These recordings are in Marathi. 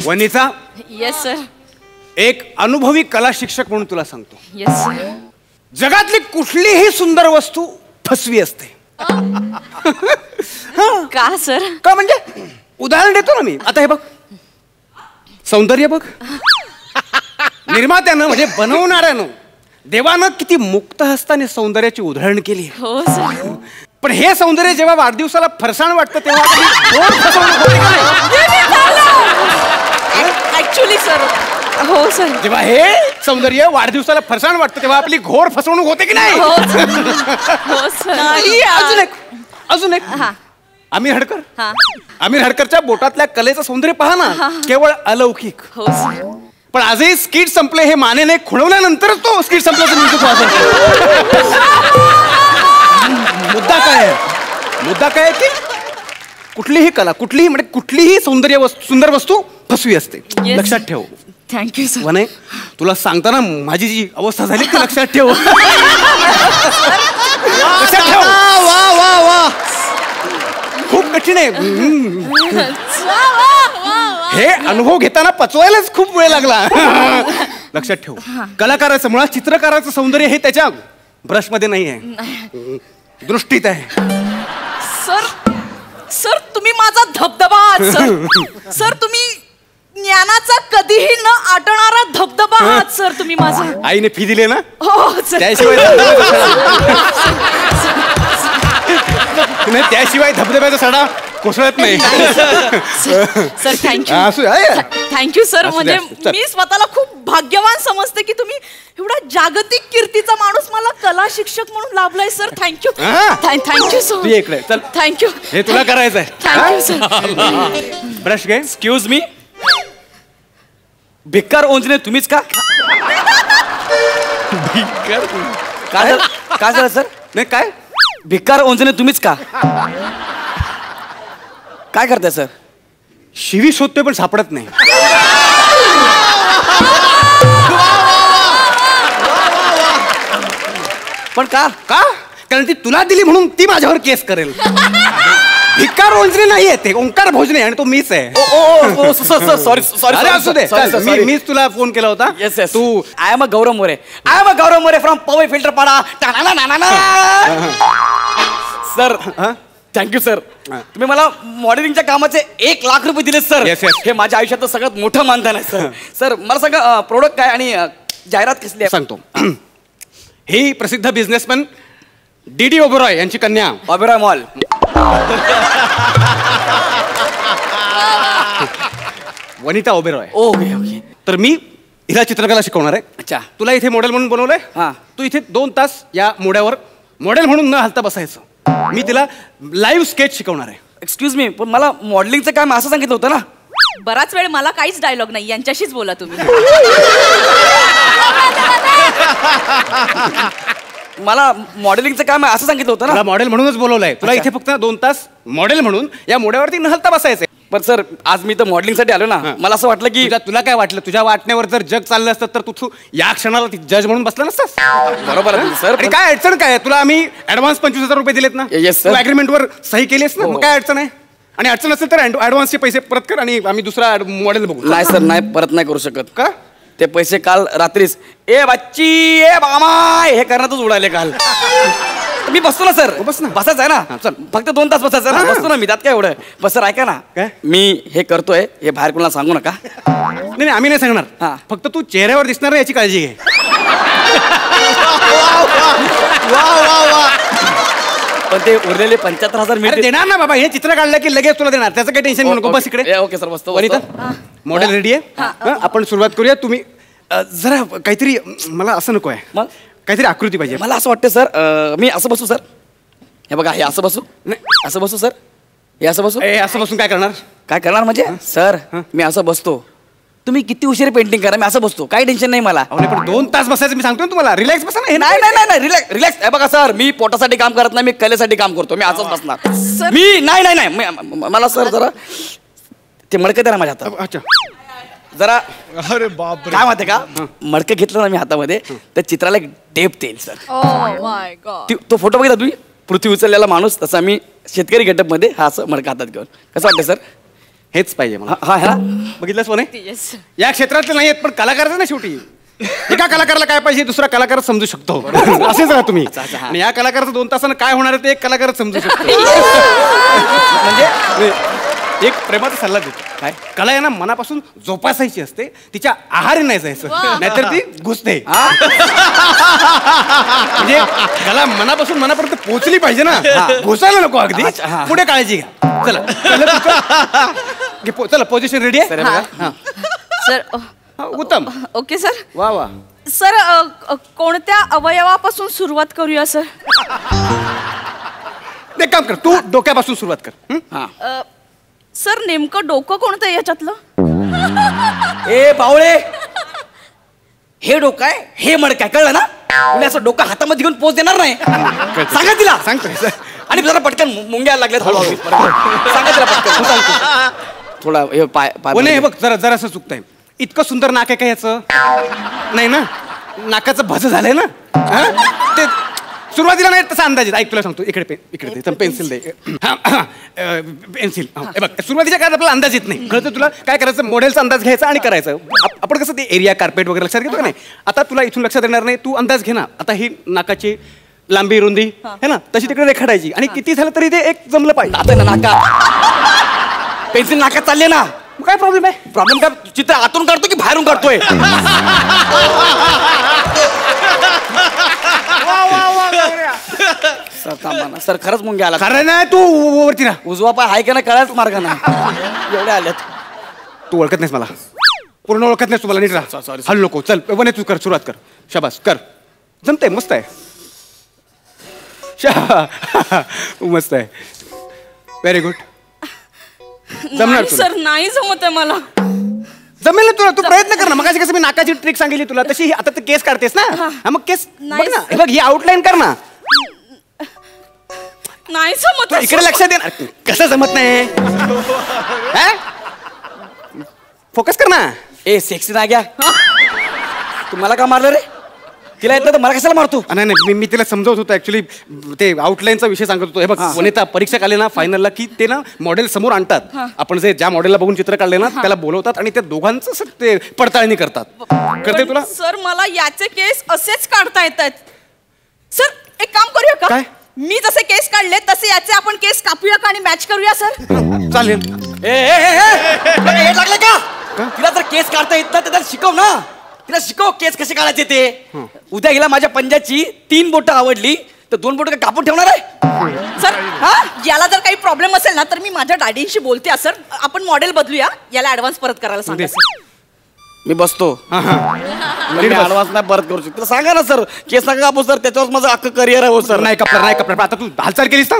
वनिता. Yes sir. एक अनुभवी कला शिक्षक म्हणून तुला सांगतो. Yes sir. जगातली कुठलीही सुंदर वस्तू फसवी असते. का सर? का म्हणजे उदाहरण देतो ना मी. आता हे बघ, सौंदर्य बघ. निर्मात्यानं म्हणजे बनवणाऱ्यानं देवानं किती मुक्त हस्ताने सौंदर्याची उधळण केली. हो सर. पण हे सौंदर्य जेव्हा वाढदिवसाला फरसाण वाटतं तेव्हा ऍक्च्युली सर. हो सर. जेव्हा हे सौंदर्य वाढदिवसाला फरसाण वाटतं तेव्हा आपली घोर फसवणूक होते की नाही? हो सर. अजून एक आमिर हडकर. आमिर हडकरच्या बोटातल्या कलेचं सौंदर्य पहा ना, केवळ अलौकिक. हो सर. पण आजही स्किट संपले हे मानेने खुणवल्यानंतरच तो स्किट संपल्याचं मुद्दा काय आहे? मुद्दा काय आहे की कुठलीही कला, कुठलीही म्हणजे कुठलीही सुंदर वस्तू फसवी असते. लक्षात ठेव. Thank you sir. वने, तुला सांगताना माझी जी अवस्था झाली ती लक्षात ठेव. लक्षात ठेव. वा वा वा. खूप कठीण आहे हे. अनुभव घेताना पचवायलाच खूप वेळ लागला. लक्षात ठेव, कलाकाराचं मुळात चित्रकाराचं सौंदर्य हे त्याच्या ब्रशमध्ये नाही आहे, दृष्टीत आहे. सर सर तुम्ही माझा धबधबा आहात सर. सर तुम्ही ज्ञानाचा कधीही न आटणारा धबधबा आहात सर. तुम्ही माझा. आईने फी दिली ना? हो सर. त्याशिवाय धबधब्याचा सडा कोसळत नाही. Sir thank you. Thank you sir. म्हणजे मी स्वतःला खूप भाग्यवान समजते की तुम्ही एवढा जागतिक कीर्तीचा माणूस मला कला शिक्षक म्हणून लाभलाय सर. थँक्यू. Thank you sir. इकडे चल. थँक्यू. हे तुला करायचंय. Thank you sir. ब्रश घे. एक्सक्यूज मी, भिक्कार ओंजणे तुम्हीच का? काय झालं सर? नाही काय भिक्कार ओंजणे तुम्हीच का? काय करताय सर? शिवी शोधतोय पण सापडत नाही. पण का? कारण ती तुला दिली म्हणून ती माझ्यावर केस करेल. भिकार ओंजणे नाहीये ते, ओंकार भोजने, आणि तो मीच आहे. Sorry sorry. अरे असू दे, मीच तुला फोन केला होता. Yes yes. तू I am a Gaurav More. From Powai Filter Pada. Sir thank you sir. तुम्ही मला मॉडेलिंगच्या कामाचे 1 लाख रुपये दिले सर. हे माझ्या आयुष्यातलं सगळ्यात मोठं मानधन आहे सर. सर मला सांगा, प्रोडक्ट काय आणि जाहिरात कसली आहे? सांगतो. ही प्रसिद्ध बिझनेसमॅन डी ओबेरॉय यांची कन्या Oberoi mall. Vanita Oberoi. Okay okay. तर मी हिला चित्रकला शिकवणार आहे. अच्छा. तुला इथे मॉडेल म्हणून बनवलंय. तू इथे 2 तास या मोड्यावर मॉडेल म्हणून न हलता बसायचं. मी तिला लाईव्ह स्केच शिकवणार आहे. एक्सक्यूज मी, पण मला मॉडेलिंगचं काम असं सांगितलं होतं ना? बराच वेळ मला काहीच डायलॉग नाही, यांच्याशीच बोला तुम्ही. मला मॉडेलिंगचं काम असं सांगितलं होतं ना? तुला मॉडेल म्हणूनच बोलवलंय. तुला इथे फक्त 2 तास मॉडेल म्हणून या मोड्यावरती न हलता बसायचंय. पण सर आज मी तर मॉडेलिंगसाठी आलो ना. मला असं वाटलं की तुला काय वाटलं, तुझ्या वाटण्यावर जर जग चाललं असतं तर तू या क्षणाला जज म्हणून बसला नसतास. बरोबर आहे सर. आणि काय अडचण काय? तुला आम्ही ऍडव्हान्स 25,000 रुपये दिलेत ना? Yes sir. अग्रीमेंटवर सही केलीस ना? मग काय अडचण आहे? आणि अडचण असेल तर ऍडव्हान्सचे पैसे परत कर आणि आम्ही दुसरा मॉडेल बघू. नाही सर, नाही, परत नाही करू शकत. का? ते पैसे काल रात्रीच ए बच्ची ए मामा हे करण्यातच उडाले काल. मी बसतो ना सर. बस ना. बसायचं आहे ना. चल फक्त 2 तास बसायचं ना. बसतो ना मी, त्यात काय एवढं. बस सर ऐका ना, मी हे करतोय हे बाहेर कोणाला सांगू नका. नाही आम्ही नाही सांगणार. फक्त तू चेहऱ्यावर दिसणार याची काळजी घे. पण ते उरलेले 75,000 मी देणार ना बाबा. हे चित्र काढलं की लगेच तुला देणार, त्याचं काही टेन्शन नको. बस इकडे. Okay sir. बसतो. वनिता मॉडेल रेडी आहे. आपण सुरुवात करूया. तुम्ही जरा काहीतरी, मला असं नको आहे, मग काहीतरी आकृती पाहिजे. मला असं वाटतं सर, मी असं बसू सर. हे बघा, हे असं बसू. नाही असं बसू सर. हे असं बसू. असं बसून काय करणार? काय करणार म्हणजे सर, मी असं बसतो. तुम्ही किती उशीर पेंटिंग करा, मी असं बसतो, काही टेन्शन नाही मला. पण 2 तास बसायचं मी सांगतो ना तुम्हाला. रिलॅक्स बसा ना. नाही नाही नाही रिलॅक्स रिलॅक्स. बघा सर, मी पोटासाठी काम करत नाही, मी कलेसाठी काम करतो. मी असंच बसणार. मी नाही नाही नाही मला सर जरा ते मडकं द्या ना माझ्या हातात. अच्छा जरा. अरे बाप काय माहिती का, मडकं घेतलं ना मी हातामध्ये तर चित्राला एक डेप्थ येईल सर. Oh my God. तो फोटो बघितला तुम्ही, पृथ्वी उचललेला माणूस, तसा मी शेतकरी गेटअप मध्ये हा असं मडका हातात घेऊन कसं वाटतं सर? हेच पाहिजे मला. हा ह्या बघितलंस म्हणे Yes. या क्षेत्रातले नाही आहेत पण कलाकारच ना शेवटी. एका कलाकाराला काय पाहिजे दुसरा कलाकार समजू शकतो असेच राहा तुम्ही. आणि या कलाकाराचं 2 तासानं काय होणार आहे ते एक कलाकारच समजू शकतो. म्हणजे एक प्रेमाचा सल्ला देतो. काय कला आहे ना मनापासून जोपासायची असते, तिच्या आहारी नाही जायचं, नाहीतर ती घुसते. म्हणजे कला मनापासून मनापर्यंत पोहोचली पाहिजे ना, घुसायला नको अगदी. पुढे काळजी घ्या. चला चला पोझिशन रेडी आहे सर. उत्तम. Okay sir. वा वा. सर कोणत्या अवयवापासून सुरुवात करूया सर? एक काम कर, तू डोक्यापासून सुरुवात कर. सर नेमकं डोकं कोणतं आहे याच्यातलं? ए बावळे, हे डोकं आहे, हे मडक आहे, कळलं ना? पुणे असं डोकं हातामध्ये घेऊन पोच देणार नाही. सांगा तिला. सांगतोय आणि जरा पटकन मुंग्या लागल्यात हळूहळू. सांगा तिला पटकन. थोडा हे पाय हे बघ जरासं चुकतंय. इतकं सुंदर नाक आहे का याचं? नाही ना, नाकाचं भज झालंय ना. ते सुरुवातीला नाही तसा अंदाज येत. ऐक तुला सांगतो, इकडे दे पेन्सिल दे. पेन्सिल बघ, सुरुवातीच्या काय आपल्याला अंदाज येत नाही. कळतं तुला काय करायचं? मॉडेलचा अंदाज घ्यायचा आणि करायचं. आपण कसं ते एरिया कार्पेट वगैरे लक्षात घेतो का नाही. आता तुला इथून लक्षात येणार नाही, तू अंदाज घे ना. आता ही नाकाची लांबी रुंदी है ना, तशी तिकडे रेखाटायची आणि किती झालं तरी ते एक जमलं पाहिजे. आता ना नाका पेन्सिल नाकात चालले ना, काय प्रॉब्लेम आहे? प्रॉब्लेम काय? चित्र आतून काढतो की बाहेरून काढतोय? सर खरंच मुंग्या आला. खरं नाही, तू वरती राहा. उजवा पाय हाय का ना कळाच मार्ग ना. एवढे आल्यात. तू ओळखत नाहीस मला, पूर्ण ओळखत नाहीस तुम्हाला. नीट राहा, सॉरी. हल्लो नको. चल वने तू कर, सुरुवात कर. शाबास कर. जमतंय, मस्त आहे. मस्त आहे. Very good. जमणार तुला? सर नाही जमत आहे मला. जमेल ना तुला, तू प्रयत्न कर ना. मग कसं मी नाकाची ट्रिक सांगितली तुला तशी आता ते केस काढतेस ना. हा मग केस बघ ना, हे बघ ही आउटलाईन कर ना. नाही जमत. इकडे लक्षात दे ना. कसं जमत नाही? फोकस कर ना. ए सेक्सी ना घ्या. तुम्हाला का मारलं रे? तिला येत तर मला कशाला मारतो? नाही मी तिला समजवत होतो ऍक्च्युली. ते आउटलाईनचा विषय सांगत होतो. हे बघ वनिता, परीक्षक आले ना फायनलला की ते ना मॉडेल समोर आणतात. आपण जे ज्या मॉडेलला बघून चित्र काढले ना त्याला बोलवतात आणि त्या दोघांचं ते पडताळणी करतात. करते तुला? सर मला याचे केस असेच काढता येतात. सर एक काम करूया का? काय? मी जसे केस काढले तसे याचे आपण केस कापूया का आणि मॅच करूया सर? चालेल. हे लागलं का? तिला जर केस काढता येत ना तर शिकव ना. तिला शिकव केस कसे काढायचे ते. उद्या गेला माझ्या पंजाची 3 बोटं आवडली तर 2 बोटं कापून ठेवणार आहे सर. याला जर काही प्रॉब्लेम असेल ना तर मी माझ्या डॅडींशी बोलते सर. आपण मॉडेल बदलूया. याला ऍडव्हान्स परत करायला सांगा. मी बसतो. ऍडव्हान्स नाही परत करू शकतो. सांगा ना सर, केस नका कापू सर, त्याच्यावर माझं अख्खं करिअर आहे. हो सर नाही कपणार. आता तू हालचाल केलीस ना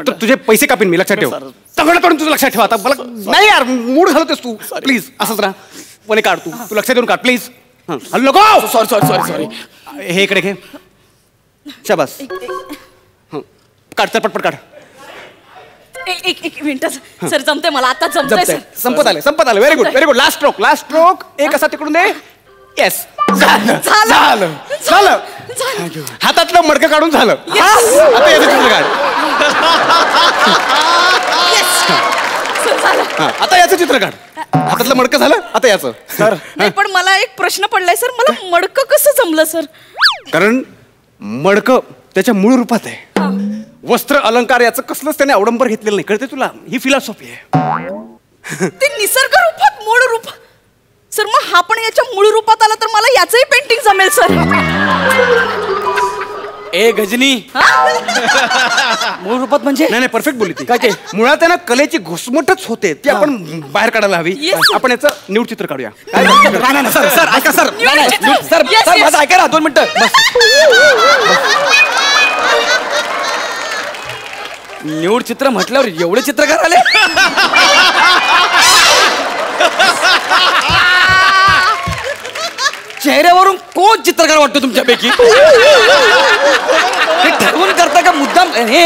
तर तुझे पैसे कापीन मी, लक्षात ठेव. सगळं करून तुझं लक्षात ठेव. आता मला नाही यार, मूड घालतोस तू. प्लीज असंच राहा. पण काढ तू लक्षात देऊन काढ प्लीज. हल्लो गो. सॉरी. हे इकडे घे. शाबास. काढ चल, पटपट काढ. एक मिनिट सर, जमते मला आता. जमतंय सर. संपत आलं. Very good. Last stroke. एक असा तिकडून दे. येस, झालं. हातातलं मडकं काढून झालं. आता याचं चित्र काढ. आता याचं चित्र काढ. हातातलं मडकं झालं, आता याचं. सर नाही पण मला एक प्रश्न पडलाय सर. मला मडकं कसं जमलं सर? कारण मडकं त्याच्या मूळ रूपात आहे. वस्त्र अलंकार याचं कसलंच त्याने अवडंबर घेतलेलं नाही. कळते तुला? ही फिलॉसॉफी आहे. ते निसर्ग रूपात, मूळ रूप. सर मग हा पण याच्या मूळ रूपात आला तर मला याचंही पेंटिंग जमेल सर. ए गजनी, मूळ रूपात म्हणजे? नाही परफेक्ट बोलली ती. काय ते? मुळात आहे ना कलेची घुसमटच होते, ती आपण बाहेर काढायला हवी. आपण याचं न्यूड चित्र काढूया. सर ऐका सर. सर माझं ऐका ना 2 मिनिटं. न्यूड चित्र म्हटल्यावर एवढे चित्रकार आले? चेहऱ्यावरून कोण चित्रकार वाटतो तुमच्यापैकी? हे ठरवून करता का मुद्दाम? हे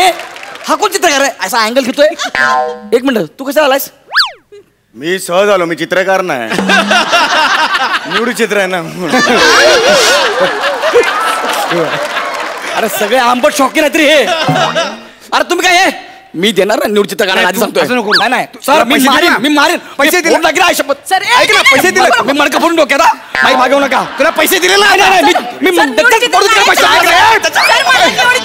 हा कोण चित्रकार आहे? असा अँगल घेतोय. 1 मिनिट, तू कसा आलायस? मी सहज आलो. मी चित्रकार नाही. न्यूड चित्र आहे ना. अरे सगळे आंबट शौकीन आहेत रे हे. अरे तुम्ही काय हे मी देणार ना निवड चित्रकाराला आधी सांगतोय. असं नको. नाही नाही तुला सर मी पैसे दिले मारेन ना? मी मारेन पैसे दिले? शपथ सर, ऐक ना पैसे दिले मी मडकं फोडून डोक्यात माई मागवू नका तुला पैसे दिले ना? नाही नाही मी सर, निवड चित्रकार आहे. पैसे सर, मला निवड